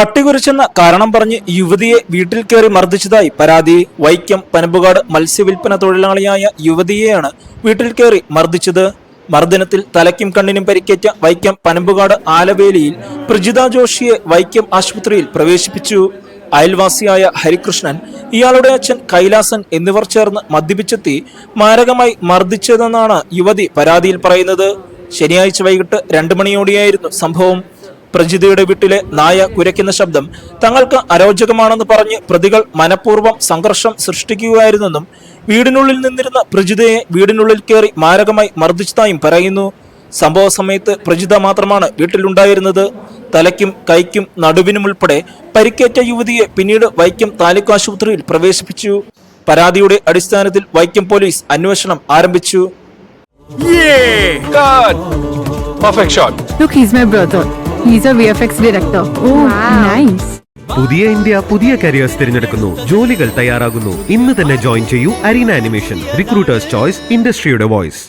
പട്ടികുരച്ചെന്ന കാരണം പറഞ്ഞ് യുവതിയെ വീട്ടിൽ കയറി മർദ്ദിച്ചതായി പരാതി. വൈക്കം പനമ്പുകാട് മത്സ്യവില്പന തൊഴിലാളിയായ യുവതിയെയാണ് വീട്ടിൽ കയറി മർദ്ദിച്ചത്. മർദ്ദനത്തിൽ തലയ്ക്കും കണ്ണിനും പരിക്കേറ്റ വൈക്കം പനമ്പുകാട് ആലവേലിയിൽ പ്രജിത ജോഷിയെ വൈക്കം ആശുപത്രിയിൽ പ്രവേശിപ്പിച്ചു. അയൽവാസിയായ ഹരികൃഷ്ണൻ, ഇയാളുടെ അച്ഛൻ കൈലാസൻ എന്നിവർ ചേർന്ന് മദ്യപിച്ചെത്തി മാരകമായി മർദ്ദിച്ചതെന്നാണ് യുവതി പരാതിയിൽ പറയുന്നത്. ശനിയാഴ്ച വൈകിട്ട് 2 മണിയോടെയായിരുന്നു സംഭവം. പ്രജിതയുടെ വീട്ടിലെ നായ കുരയ്ക്കുന്ന ശബ്ദം തങ്ങൾക്ക് അരോചകമാണെന്ന് പറഞ്ഞ് പ്രതികൾ മനഃപൂർവ്വം സംഘർഷം സൃഷ്ടിക്കുകയായിരുന്നെന്നും വീടിനുള്ളിൽ നിന്നിരുന്ന പ്രജിതയെ വീടിനുള്ളിൽ കയറി മാരകമായി മർദ്ദിച്ചതായും പറയുന്നു. സംഭവ സമയത്ത് പ്രജിത മാത്രമാണ് വീട്ടിലുണ്ടായിരുന്നത്. തലയ്ക്കും കൈക്കും നടുവിനും ഉൾപ്പെടെ പരിക്കേറ്റ യുവതിയെ പിന്നീട് വൈക്കം താലൂക്ക് ആശുപത്രിയിൽ പ്രവേശിപ്പിച്ചു. പരാതിയുടെ അടിസ്ഥാനത്തിൽ വൈക്കം പോലീസ് അന്വേഷണം ആരംഭിച്ചു. Perfect shot. Look, he's my brother. He's a VFX director. Oh, wow. Nice. പുതിയ ഇന്ത്യ പുതിയ കരിയേഴ്സ് തിരഞ്ഞെടുക്കുന്നു. ജോലികൾ തയ്യാറാകുന്നു. ഇന്ന് തന്നെ ജോയിൻ ചെയ്യൂ അരീന ആനിമേഷൻ. റിക്രൂട്ടേഴ്സ് ചോയ്സ്, ഇൻഡസ്ട്രിയുടെ വോയിസ്.